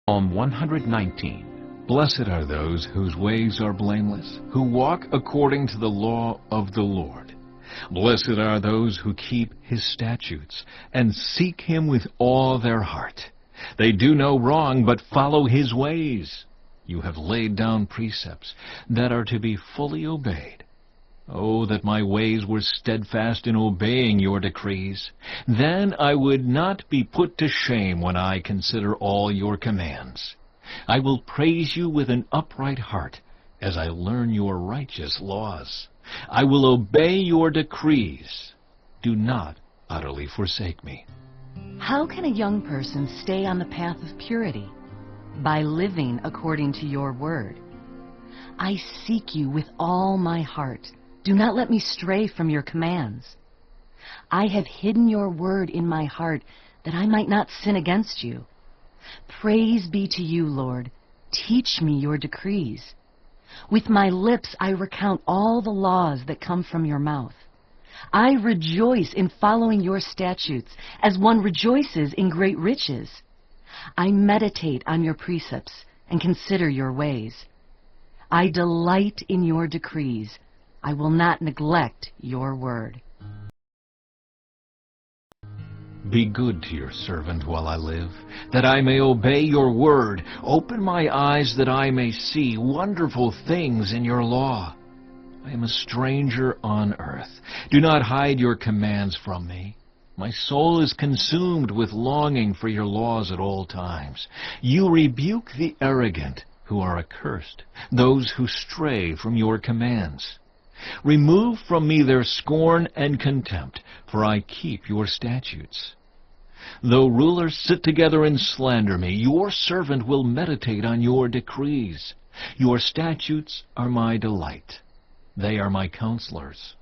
Psalm 119. Blessed are those whose ways are blameless, who walk according to the law of the Lord. Blessed are those who keep his statutes, and seek him with all their heart. They do no wrong, but follow his ways. You have laid down precepts that are to be fully obeyed. Oh, that my ways were steadfast in obeying your decrees. Then I would not be put to shame when I consider all your commands. I will praise you with an upright heart as I learn your righteous laws. I will obey your decrees. Do not utterly forsake me. How can a young person stay on the path of purity? By living according to your word. I seek you with all my heart. Do not let me stray from your commands. I have hidden your word in my heart that I might not sin against you. Praise be to you, Lord. Teach me your decrees. With my lips I recount all the laws that come from your mouth. I rejoice in following your statutes as one rejoices in great riches. I meditate on your precepts and consider your ways. I delight in your decrees. I will not neglect your word. Be good to your servant while I live, that I may obey your word. Open my eyes that I may see wonderful things in your law. I am a stranger on earth. Do not hide your commands from me. My soul is consumed with longing for your laws at all times. You rebuke the arrogant who are accursed, those who stray from your commands. Remove from me their scorn and contempt, for I keep your statutes. Though rulers sit together and slander me, your servant will meditate on your decrees. Your statutes are my delight. They are my counselors.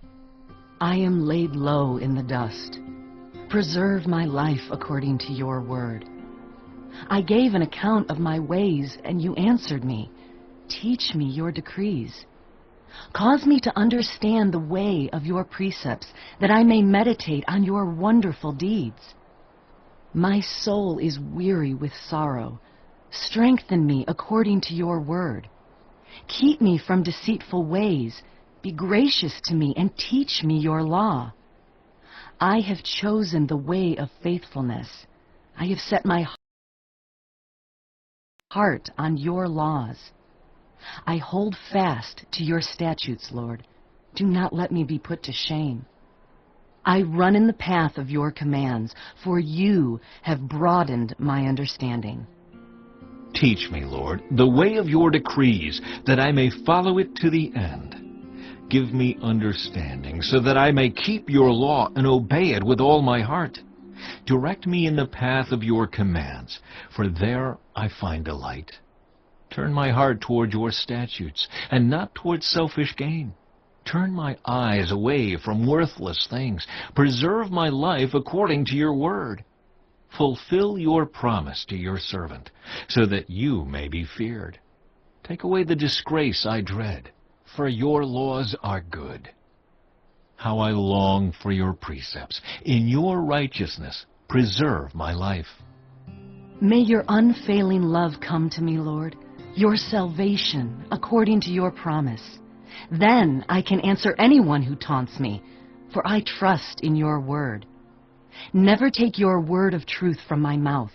I am laid low in the dust. Preserve my life according to your word. I gave an account of my ways, and you answered me. Teach me your decrees. Cause me to understand the way of your precepts, that I may meditate on your wonderful deeds. My soul is weary with sorrow. Strengthen me according to your word. Keep me from deceitful ways. Be gracious to me and teach me your law. I have chosen the way of faithfulness. I have set my heart on your laws. I hold fast to your statutes, Lord. Do not let me be put to shame. I run in the path of your commands, for you have broadened my understanding. Teach me, Lord, the way of your decrees, that I may follow it to the end. Give me understanding, so that I may keep your law and obey it with all my heart. Direct me in the path of your commands, for there I find delight. Turn my heart toward your statutes, and not toward selfish gain. Turn my eyes away from worthless things. Preserve my life according to your word. Fulfill your promise to your servant, so that you may be feared. Take away the disgrace I dread, for your laws are good. How I long for your precepts. In your righteousness, preserve my life. May your unfailing love come to me, Lord, your salvation according to your promise. Then I can answer anyone who taunts me, for I trust in your word. Never take your word of truth from my mouth,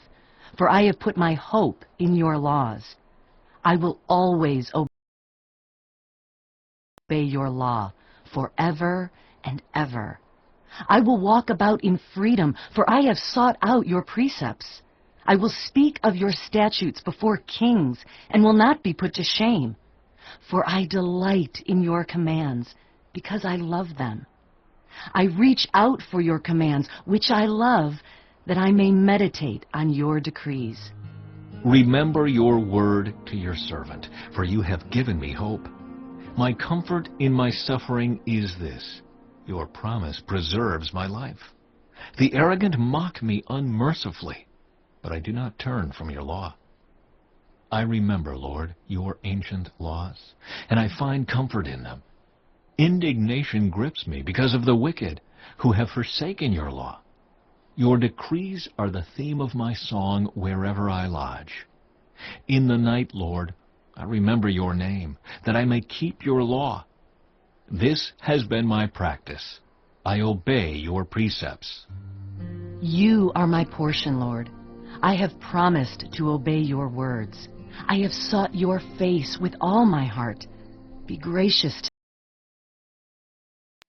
for I have put my hope in your laws. I will always obey your law forever and ever. I will walk about in freedom, for I have sought out your precepts. I will speak of your statutes before kings and will not be put to shame. For I delight in your commands because I love them. I reach out for your commands, which I love, that I may meditate on your decrees. Remember your word to your servant, for you have given me hope. My comfort in my suffering is this: your promise preserves my life. The arrogant mock me unmercifully, but I do not turn from your law. I remember, Lord, your ancient laws, and I find comfort in them. Indignation grips me because of the wicked, who have forsaken your law. Your decrees are the theme of my song wherever I lodge. In the night, Lord, I remember your name, that I may keep your law. This has been my practice. I obey your precepts. You are my portion, Lord. I have promised to obey your words. I have sought your face with all my heart. Be gracious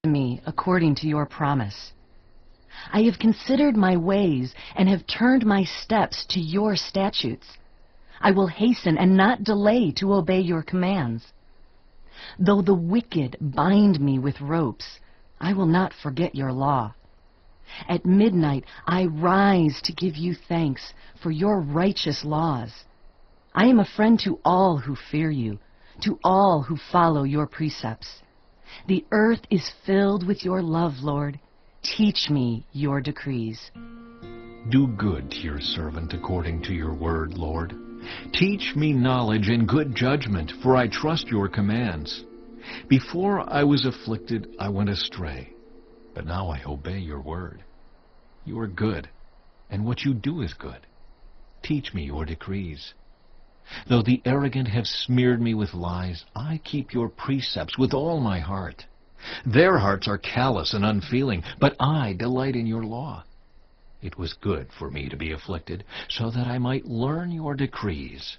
to me according to your promise. I have considered my ways and have turned my steps to your statutes. I will hasten and not delay to obey your commands. Though the wicked bind me with ropes, I will not forget your law. At midnight I rise to give you thanks for your righteous laws. I am a friend to all who fear you, to all who follow your precepts. The earth is filled with your love, Lord. Teach me your decrees. Do good to your servant according to your word, Lord. Teach me knowledge and good judgment, for I trust your commands. Before I was afflicted, I went astray, but now I obey your word. You are good, and what you do is good. Teach me your decrees. Though the arrogant have smeared me with lies, I keep your precepts with all my heart. Their hearts are callous and unfeeling, but I delight in your law. It was good for me to be afflicted, so that I might learn your decrees.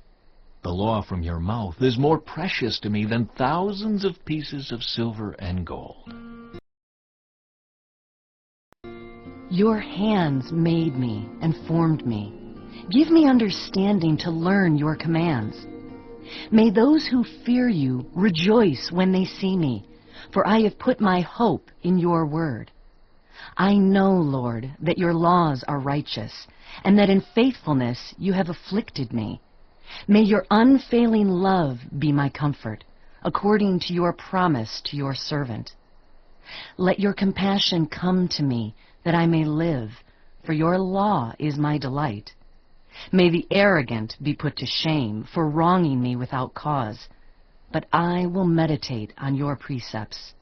The law from your mouth is more precious to me than thousands of pieces of silver and gold. Your hands made me and formed me. Give me understanding to learn your commands. May those who fear you rejoice when they see me, for I have put my hope in your word. I know, Lord, that your laws are righteous, and that in faithfulness you have afflicted me. May your unfailing love be my comfort, according to your promise to your servant. Let your compassion come to me, that I may live, for your law is my delight. May the arrogant be put to shame for wronging me without cause, but I will meditate on your precepts.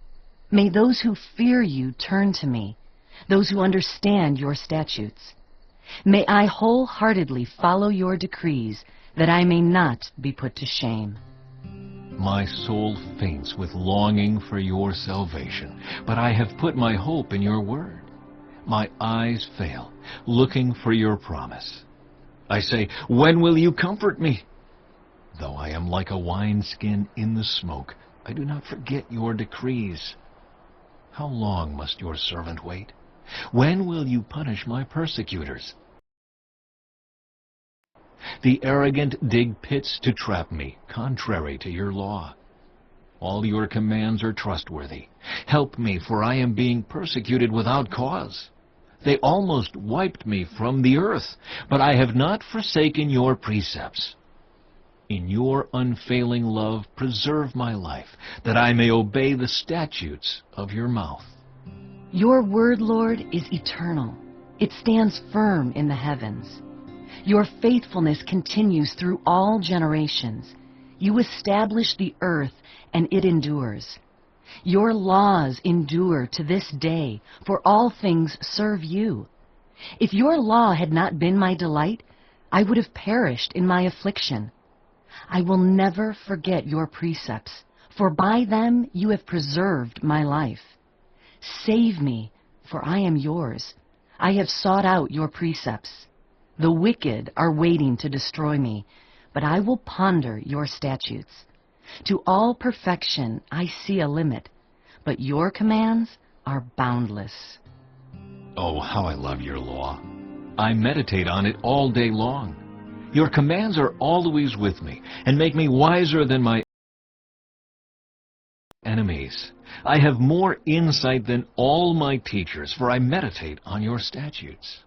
May those who fear you turn to me, those who understand your statutes. May I wholeheartedly follow your decrees, that I may not be put to shame. My soul faints with longing for your salvation, but I have put my hope in your word. My eyes fail, looking for your promise. I say, when will you comfort me? Though I am like a wineskin in the smoke, I do not forget your decrees. How long must your servant wait? When will you punish my persecutors? The arrogant dig pits to trap me, contrary to your law. All your commands are trustworthy. Help me, for I am being persecuted without cause. They almost wiped me from the earth, but I have not forsaken your precepts. In your unfailing love, preserve my life, that I may obey the statutes of your mouth. Your word, Lord, is eternal. It stands firm in the heavens. Your faithfulness continues through all generations. You establish the earth, and it endures. Your laws endure to this day, for all things serve you. If your law had not been my delight, I would have perished in my affliction. I will never forget your precepts, for by them you have preserved my life. Save me, for I am yours. I have sought out your precepts. The wicked are waiting to destroy me, but I will ponder your statutes. To all perfection I see a limit, but your commands are boundless. Oh, how I love your law. I meditate on it all day long. Your commands are always with me, and make me wiser than my enemies. I have more insight than all my teachers, for I meditate on your statutes.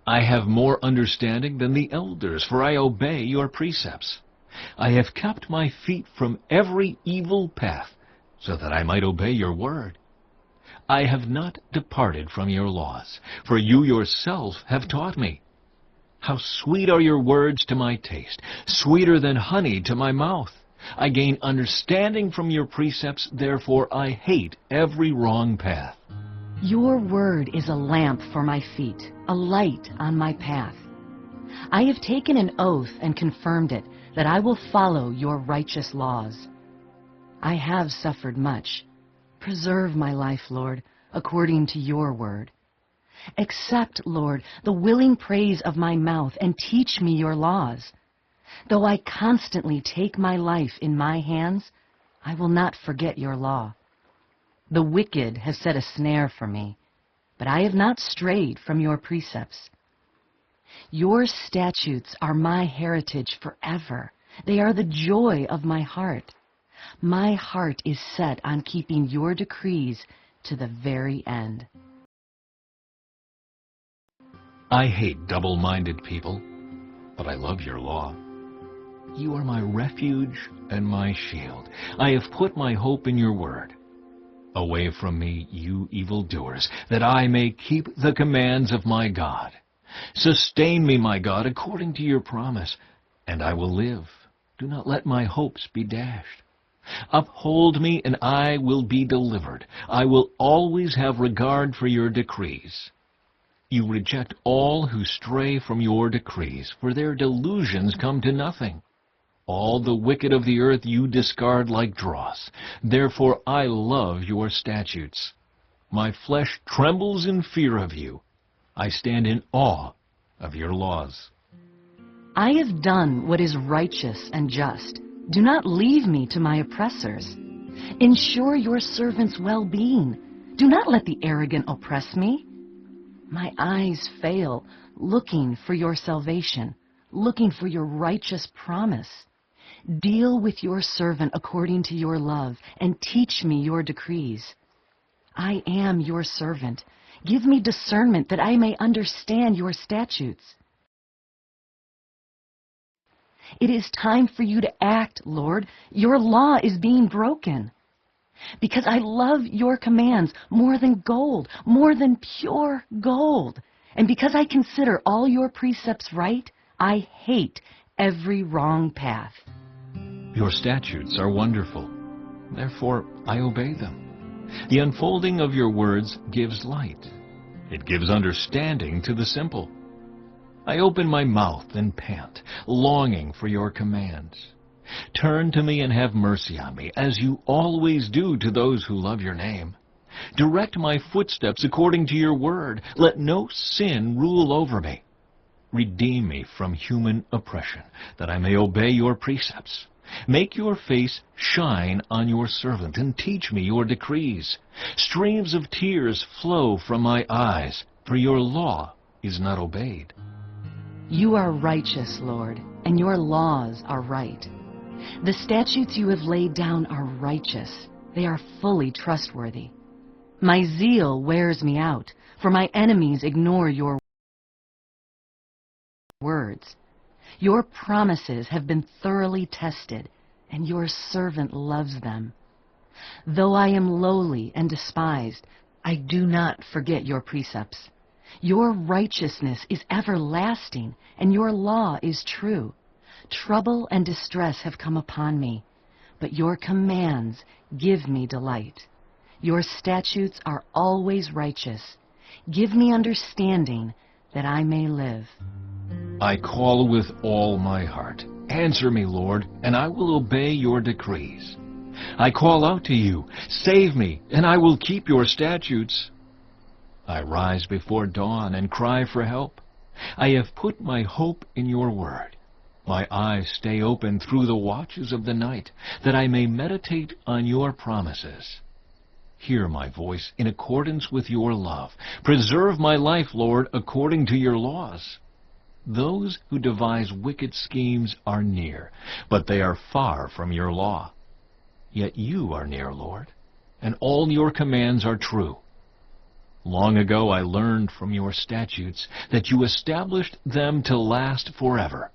I have more understanding than the elders, for I obey your precepts. I have kept my feet from every evil path, so that I might obey your word. I have not departed from your laws, for you yourself have taught me. How sweet are your words to my taste, sweeter than honey to my mouth. I gain understanding from your precepts, therefore I hate every wrong path. Your word is a lamp for my feet, a light on my path. I have taken an oath and confirmed it, that I will follow your righteous laws. I have suffered much. Preserve my life, Lord, according to your word. Accept, Lord, the willing praise of my mouth and teach me your laws. Though I constantly take my life in my hands, I will not forget your law. The wicked have set a snare for me, but I have not strayed from your precepts. Your statutes are my heritage forever. They are the joy of my heart. My heart is set on keeping your decrees to the very end. I hate double-minded people, but I love your law. You are my refuge and my shield. I have put my hope in your word. Away from me, you evildoers, that I may keep the commands of my God. Sustain me, my God, according to your promise, and I will live. Do not let my hopes be dashed. Uphold me, and I will be delivered. I will always have regard for your decrees. You reject all who stray from your decrees, for their delusions come to nothing. All the wicked of the earth you discard like dross. Therefore I love your statutes. My flesh trembles in fear of you. I stand in awe of your laws. I have done what is righteous and just. Do not leave me to my oppressors. Ensure your servant's well-being. Do not let the arrogant oppress me. My eyes fail, looking for your salvation, looking for your righteous promise. Deal with your servant according to your love, and teach me your decrees. I am your servant. Give me discernment that I may understand your statutes. It is time for you to act, Lord. Your law is being broken. Because I love your commands more than gold, more than pure gold. And because I consider all your precepts right, I hate every wrong path. Your statutes are wonderful. Therefore I obey them. The unfolding of your words gives light. It gives understanding to the simple. I open my mouth and pant, longing for your commands. Turn to me and have mercy on me, as you always do to those who love your name. Direct my footsteps according to your word. Let no sin rule over me. Redeem me from human oppression, that I may obey your precepts. Make your face shine on your servant, and teach me your decrees. Streams of tears flow from my eyes, for your law is not obeyed. You are righteous, Lord, and your laws are right. The statutes you have laid down are righteous. They are fully trustworthy. My zeal wears me out, for my enemies ignore your words. Your promises have been thoroughly tested, and your servant loves them. Though I am lowly and despised, I do not forget your precepts. Your righteousness is everlasting, and your law is true. Trouble and distress have come upon me, but your commands give me delight. Your statutes are always righteous. Give me understanding that I may live. I call with all my heart. Answer me, Lord, and I will obey your decrees. I call out to you, save me, and I will keep your statutes. I rise before dawn and cry for help. I have put my hope in your word. My eyes stay open through the watches of the night, that I may meditate on your promises. Hear my voice in accordance with your love. Preserve my life, Lord, according to your laws. Those who devise wicked schemes are near, but they are far from your law. Yet you are near, Lord, and all your commands are true. Long ago I learned from your statutes that you established them to last forever.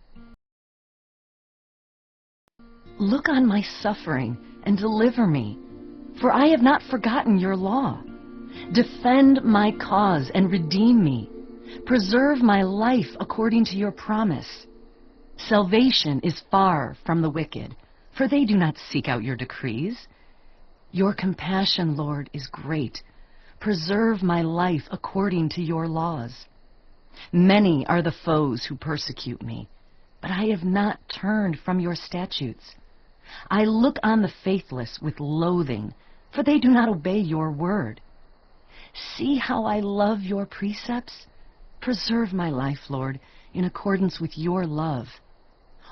Look on my suffering and deliver me, for I have not forgotten your law. Defend my cause and redeem me. Preserve my life according to your promise. Salvation is far from the wicked, for they do not seek out your decrees. Your compassion, Lord, is great. Preserve my life according to your laws. Many are the foes who persecute me, but I have not turned from your statutes. I look on the faithless with loathing, for they do not obey your word. See how I love your precepts. Preserve my life, Lord, in accordance with your love.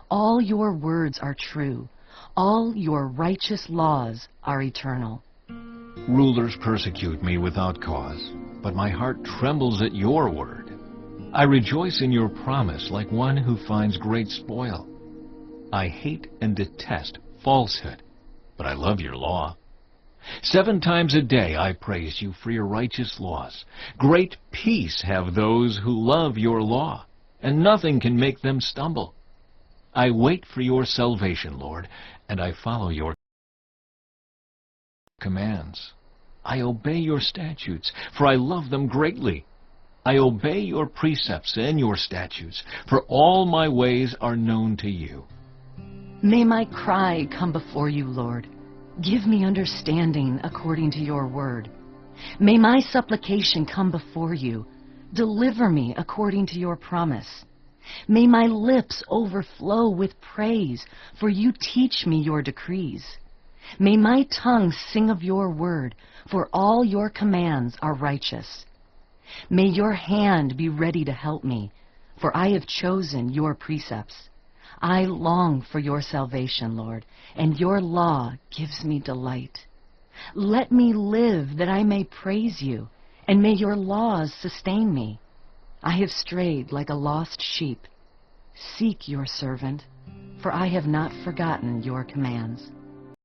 All your words are true. All your righteous laws are eternal. Rulers persecute me without cause, but my heart trembles at your word. I rejoice in your promise like one who finds great spoil. I hate and detest falsehood, but I love your law. 7 times a day I praise you for your righteous laws. Great peace have those who love your law, and nothing can make them stumble. I wait for your salvation, Lord, and I follow your commands. I obey your statutes, for I love them greatly. I obey your precepts and your statutes, for all my ways are known to you. May my cry come before you, Lord. Give me understanding according to your word. May my supplication come before you. Deliver me according to your promise. May my lips overflow with praise, for you teach me your decrees. May my tongue sing of your word, for all your commands are righteous. May your hand be ready to help me, for I have chosen your precepts. I long for your salvation, Lord, and your law gives me delight. Let me live that I may praise you, and may your laws sustain me. I have strayed like a lost sheep. Seek your servant, for I have not forgotten your commands.